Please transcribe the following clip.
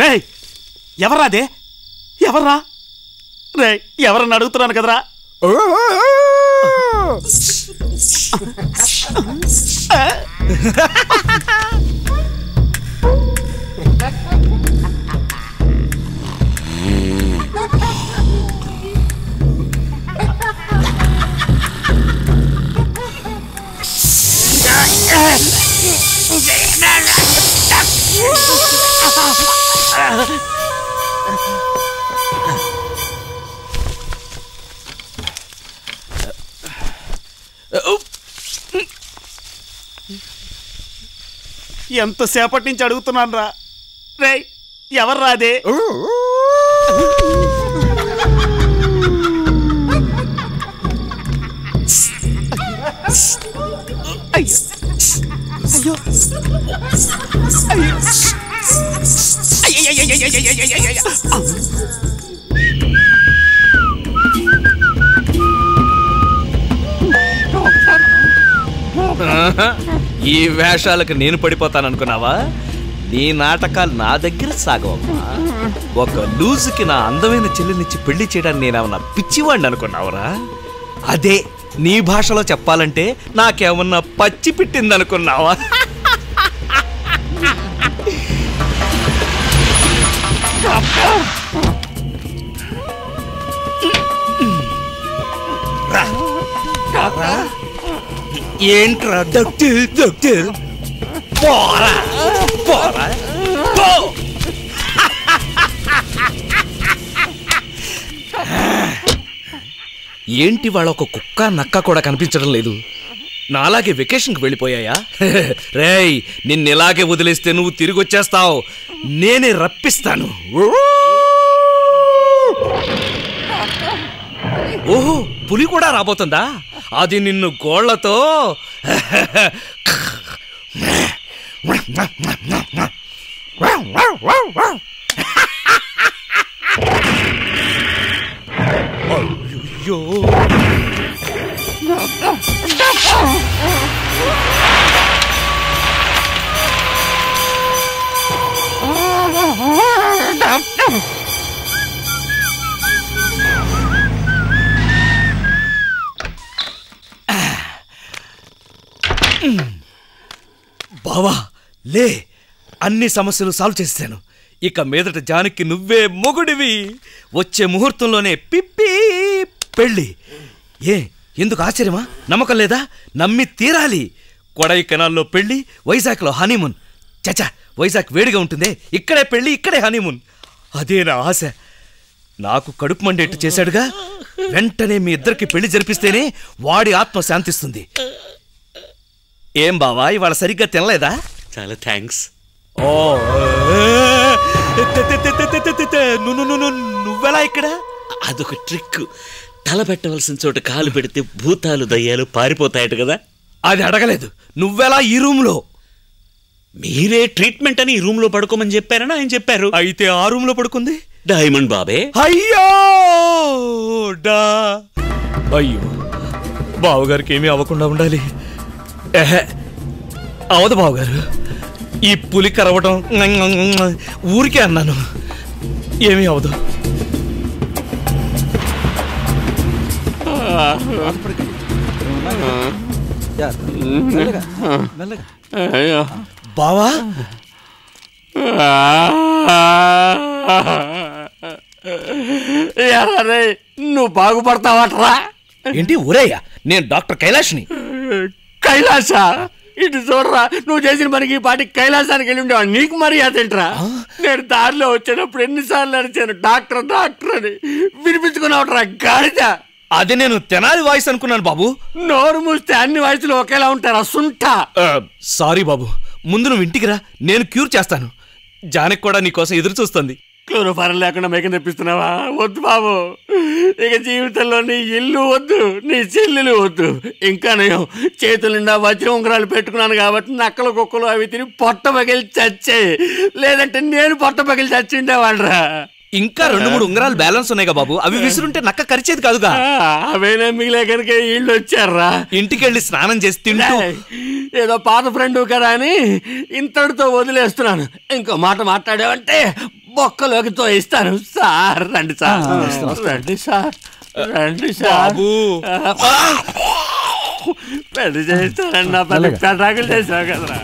రే ఎవర్రా అదే? ఎవర్రా? రే ఎవరన్నా అడుగుతున్నాను కదరా. ఎంతసేపటి నుంచి అడుగుతున్నాను రా. రే ఎవర్రా అదే? అయ్యో ఈ వేషాలకు నేను పడిపోతాననుకున్నావా? నీ నాటకాలు నా దగ్గర సాగవమ్మా. ఒక లూజుకి నా అందమైన చెల్లినిచ్చి పెళ్లి చేయడానికి నేనేమన్నా పిచ్చివాడిని అనుకున్నావురా? అదే నీ భాషలో చెప్పాలంటే నాకేమన్నా పచ్చి పిట్టిందనుకున్నావా? ఏంట్రా డాక్టర్ డాక్టర్? పోరా పోరా పో. ఏంటి వాళ్ళ ఒక కుక్క నక్క కూడా కనిపించడం లేదు? నాలాగే వెకేషన్కి వెళ్ళిపోయాయా? రేయ్ నిన్నిలాగే వదిలేస్తే నువ్వు తిరిగి వచ్చేస్తావు. నేనే రప్పిస్తాను. ఓహో పులి కూడా రాబోతుందా? అది నిన్ను గోళ్లతో అయ్యో బావా లే, అన్ని సమస్యలు సాల్వ్ చేశాను. ఇక మీదట జానకి నువ్వే మొగుడివి. వచ్చే ముహూర్తంలోనే పిప్పి పెళ్ళి. ఎందుకు ఆశ్చర్యమా? నమ్మకం లేదా? నమ్మి తీరాలి. కొడైకెనాల్లో పెళ్ళి, వైజాగ్లో హనీమూన్. చచ్చా, వైజాగ్ వేడిగా ఉంటుందే, ఇక్కడే పెళ్ళి, ఇక్కడే హనీమూన్. అదే నా ఆశ. నాకు కడుపు మండేట్టు చేశాడుగా, వెంటనే మీ ఇద్దరికి పెళ్లి జరిపిస్తేనే వాడి ఆత్మ శాంతిస్తుంది. ఏం బావా ఇవాళ సరిగ్గా తినలేదా? చాలా థ్యాంక్స్. ఓ నువ్వెలా ఇక్కడ? అదొక ట్రిక్. తల పెట్టవలసిన చోట కాలు పెడితే భూతాలు దయ్యాలు పారిపోతాయట కదా. అది అడగలేదు. నువ్వెలా ఈ రూమ్లో? మీరే ట్రీట్మెంట్ అని ఈ రూమ్ లో పడుకోమని చెప్పారని ఆయన చెప్పారు. అయితే ఆ రూమ్ లో పడుకుంది డైమండ్ బాబే. అయ్యో అయ్యో బావగారికి ఏమీ అవ్వకుండా ఉండాలి. అవదు బావగారు, ఈ పులి కరవటం ఊరికే అన్నాను. ఏమీ అవదు. బావా నువ్వు బాగుపడతావట్రా? ఏంటి ఊరయ్యా? నేను డాక్టర్ కైలాష్ని. కైలాస ఇటు చూడరా, నువ్వు చేసిన మనకి పాటికి కైలాసానికి వెళ్ళి ఉండేవాడు. నీకు మర్యాద ఏంట్రా? నేను దారిలో వచ్చేటప్పుడు ఎన్నిసార్లు అరిచాను డాక్టర్ డాక్టర్ అని. వినిపించుకున్నావుట్రా గాడిద? అది నేను తెనాలి వాయిస్ అనుకున్నాను బాబు. నోరు మూస్తే అన్ని వాయిస్లు ఒకేలా ఉంటారా సుంఠ? సారీ బాబు, ముందు నువ్వు ఇంటికి రా, నేను క్యూర్ చేస్తాను. జానకి కూడా నీకోసం ఎదురు చూస్తుంది. క్లోరోఫారం లేకుండా మేకం తెప్పిస్తున్నావా? వద్దు బాబు, ఇక జీవితంలో నీ ఇల్లు వద్దు, నీ చెల్లెలు వద్దు. ఇంకా నేను చేతుల నిండా వజ్ర ఉంగరాలు పెట్టుకున్నాను కాబట్టి నక్కలు కుక్కలు అవి తిని పొట్ట పగిలి చచ్చాయి. లేదంటే నేను పొట్ట పగిలి చచ్చిండేవాడ్రా. ఇంకా 2-3 ఉంగరాలు బ్యాలెన్స్ ఉన్నాయిగా బాబు, అవి విసురుంటే నక్క కరిచేది కాదుగా. అవేనా మిగిలే కనుక ఇళ్ళు వచ్చారా? ఇంటికి వెళ్ళి స్నానం చేసి తింటూ ఏదో పాత ఫ్రెండ్ కదా అని ఇంతటితో వదిలేస్తున్నాను. ఇంకో మాట మాట్లాడావంటే బొక్కలోకి తోయిస్తాను. సార్ రండి సార్, రండి సార్, రండి సార్. పెళ్లి చేస్తానన్నా పెళ్లి పెళ్ళాకులు చేసావు కదరా.